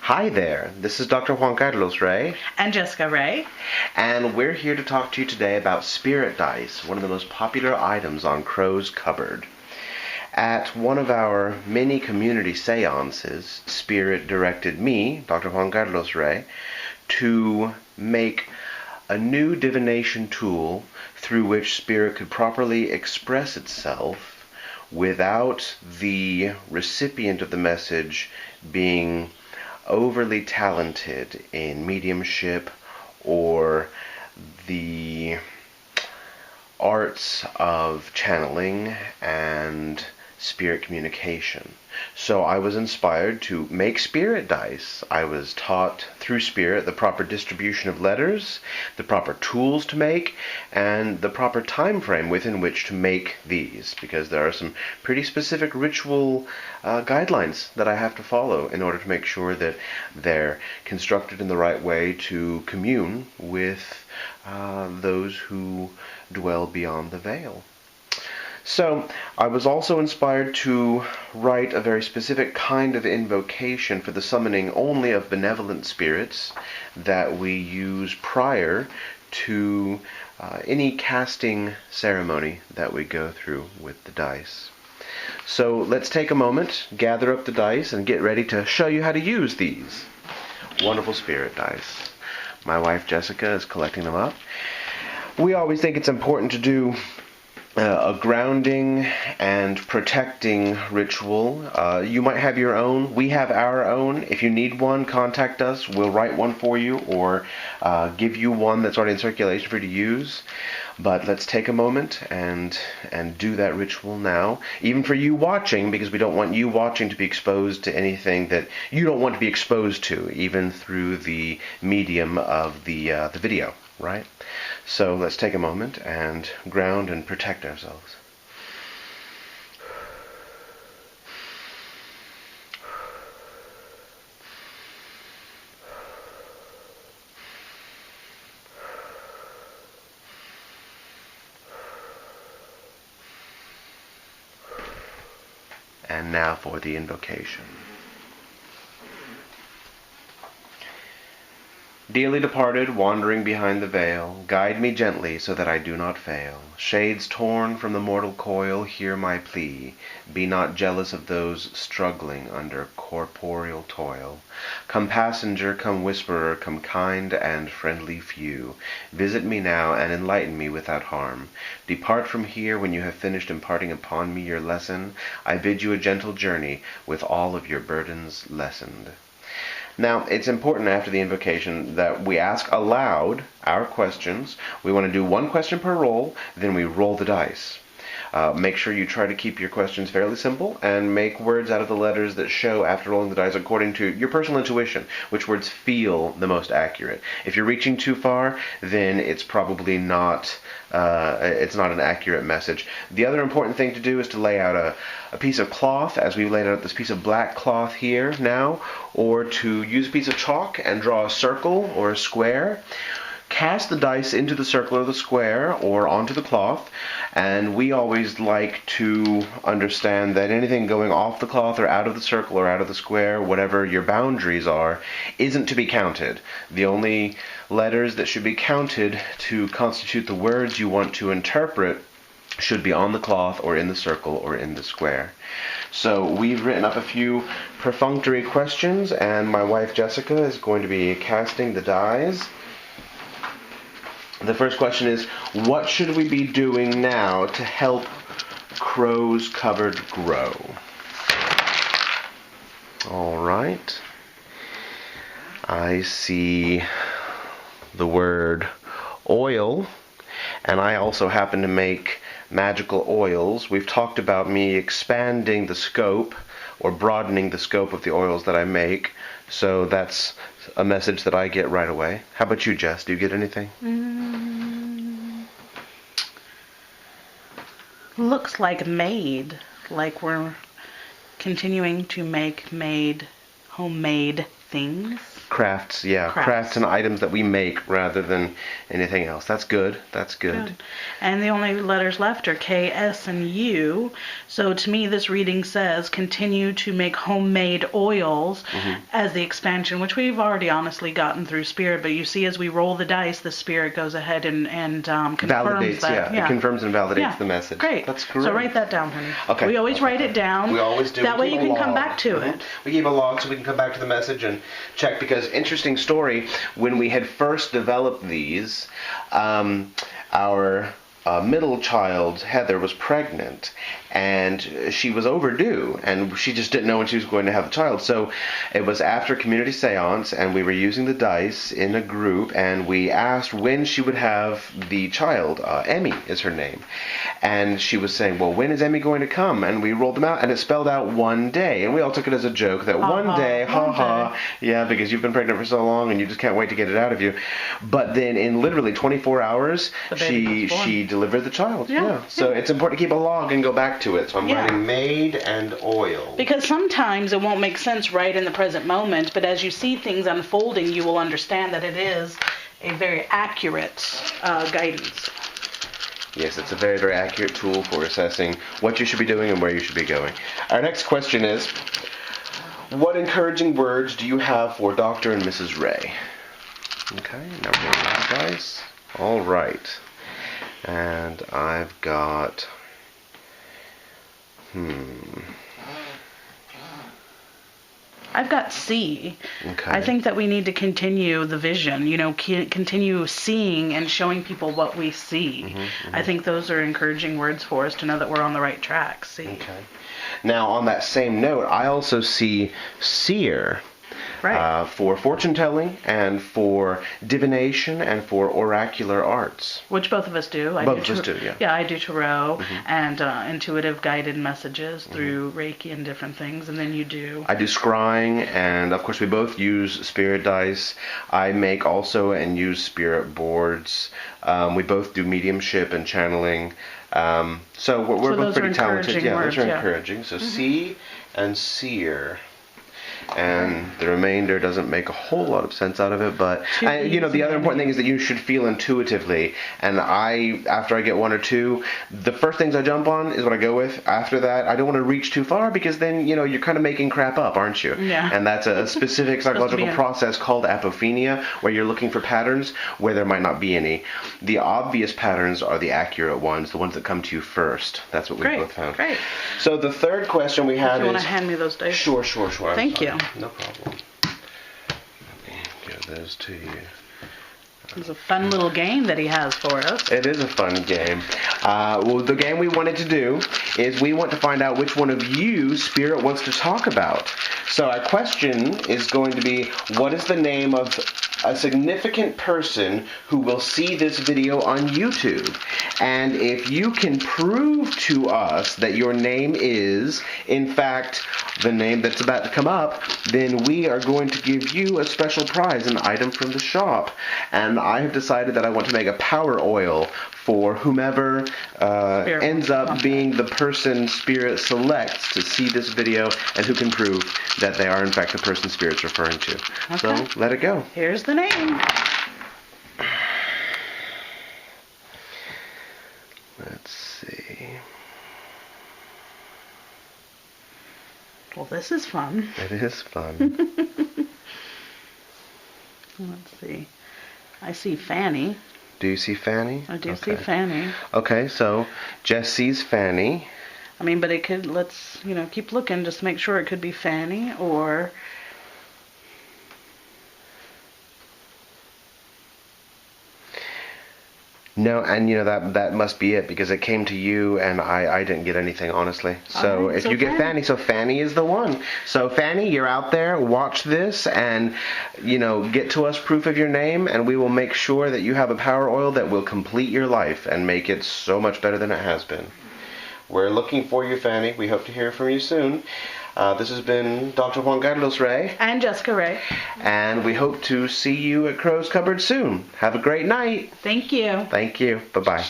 Hi there, this is Dr. Juan Carlos Ray. And Jessica Ray. And we're here to talk to you today about spirit dice, one of the most popular items on Crow's cupboard. At one of our many community seances, Spirit directed me, Dr. Juan Carlos Ray, to make a new divination tool through which Spirit could properly express itself without the recipient of the message being overly talented in mediumship or the arts of channeling and spirit communication. So I was inspired to make spirit dice. I was taught through Spirit the proper distribution of letters, the proper tools to make, and the proper time frame within which to make these, because there are some pretty specific ritual guidelines that I have to follow in order to make sure that they're constructed in the right way to commune with those who dwell beyond the veil. So, I was also inspired to write a very specific kind of invocation for the summoning only of benevolent spirits that we use prior to any casting ceremony that we go through with the dice. So, let's take a moment, gather up the dice, and get ready to show you how to use these wonderful spirit dice. My wife Jessica is collecting them up. We always think it's important to do a grounding and protecting ritual. You might have your own. We have our own. If you need one, contact us. We'll write one for you or give you one that's already in circulation for you to use. But let's take a moment and do that ritual now. Even for you watching, because we don't want you watching to be exposed to anything that you don't want to be exposed to, even through the medium of the video, right? So let's take a moment and ground and protect ourselves. And now for the invocation. Dearly departed, wandering behind the veil, guide me gently so that I do not fail. Shades torn from the mortal coil, hear my plea. Be not jealous of those struggling under corporeal toil. Come passenger, come whisperer, come kind and friendly few. Visit me now and enlighten me without harm. Depart from here when you have finished imparting upon me your lesson. I bid you a gentle journey with all of your burdens lessened. Now, it's important after the invocation that we ask aloud our questions. We want to do one question per roll, then we roll the dice. Make sure you try to keep your questions fairly simple and make words out of the letters that show after rolling the dice according to your personal intuition, which words feel the most accurate. If you're reaching too far, then it's probably not it's not an accurate message. The other important thing to do is to lay out a piece of cloth, as we've laid out this piece of black cloth here now, or to use a piece of chalk and draw a circle or a square. Cast the dice into the circle or the square or onto the cloth, and we always like to understand that anything going off the cloth or out of the circle or out of the square, whatever your boundaries are, isn't to be counted. The only letters that should be counted to constitute the words you want to interpret should be on the cloth or in the circle or in the square. So we've written up a few perfunctory questions, and my wife Jessica is going to be casting the dice. The first question is, what should we be doing now to help Crow's cupboard grow? All right. I see the word oil, and I also happen to make magical oils. We've talked about me expanding the scope or broadening the scope of the oils that I make, so that's a message that I get right away. How about you, Jess? Do you get anything? Looks like made, like we're continuing to make homemade things. crafts, Crafts. crafts and items that we make rather than anything else. That's good. That's good. Good. And the only letters left are K, S, and U. So to me, this reading says continue to make homemade oils as the expansion, which we've already honestly gotten through Spirit. But you see, as we roll the dice, the Spirit goes ahead and confirms Validates, that. It confirms and validates Yeah. the message. Great. That's great. So write that down, honey. Okay. We always write it down. We always do. That We way you keep a can come log. back to it. We keep a log so we can come back to the message and check, because interesting story, when we had first developed these, our middle child, Heather, was pregnant, and she was overdue, and she just didn't know when she was going to have a child. So it was after community seance, and we were using the dice in a group, and we asked when she would have the child. Emmy is her name. And she was saying, well, when is Emmy going to come? And we rolled them out, and it spelled out one day. And we all took it as a joke that one day, yeah, because you've been pregnant for so long and you just can't wait to get it out of you. But then in literally 24 hours, she delivered the child. Yeah. So it's important to keep a log and go back to it. So I'm Yeah. writing made and oil. Because sometimes it won't make sense right in the present moment, but as you see things unfolding, you will understand that it is a very accurate guidance. Yes, it's a very, very accurate tool for assessing what you should be doing and where you should be going. Our next question is, what encouraging words do you have for Dr. and Mrs. Ray? Okay, now we're going to dice. All right. And I've got... I've got C. Okay. I think that we need to continue the vision, continue seeing and showing people what we see. I think those are encouraging words for us to know that we're on the right track. C. Okay. Now, on that same note, I also see seer. Right. For fortune telling and for divination and for oracular arts. Which both of us do. Both of us do, yeah. Yeah, I do tarot and intuitive guided messages through Reiki and different things, and then you do. I do scrying, and of course we both use spirit dice. I make also and use spirit boards. We both do mediumship and channeling. So we're both pretty talented. Yeah, those are encouraging. So C and seer. And the remainder doesn't make a whole lot of sense out of it, but the other important thing is that you should feel intuitively. And after I get one or two, the first things I jump on is what I go with. After that, I don't want to reach too far, because then you're kind of making crap up, aren't you? Yeah. And that's a specific psychological process called apophenia, where you're looking for patterns where there might not be any. The obvious patterns are the accurate ones, the ones that come to you first. That's what we both found. Great. So the third question we have is. You want to hand me those dice? Sure. Thank you. No problem. Let me give those to you. It's a fun little game that he has for us. It is a fun game. The game we wanted to do is we want to find out which one of you Spirit wants to talk about. So our question is going to be, what is the name of a significant person who will see this video on YouTube? And if you can prove to us that your name is, in fact, the name that's about to come up, then we are going to give you a special prize, an item from the shop. And I have decided that I want to make a power oil for whomever ends up being the person Spirit selects to see this video and who can prove that they are in fact the person Spirit's referring to. Okay. So let it go. Here's the name. Let's see. Well, this is fun. It is fun. Let's see. I see Fanny. Do you see Fanny? I do see Fanny. Okay, so Jess sees Fanny. I mean, but it could, let's, keep looking just to make sure it could be Fanny or... No, and that must be it, because it came to you and I didn't get anything, honestly. So right, if so you get Fanny, so Fanny is the one. So Fanny, you're out there, watch this and, get to us proof of your name, and we will make sure that you have a power oil that will complete your life and make it so much better than it has been. We're looking for you, Fanny. We hope to hear from you soon. This has been Dr. Juan Carlos Ray. And Jessica Ray. And we hope to see you at Crow's Cupboard soon. Have a great night. Thank you. Thank you. Bye-bye.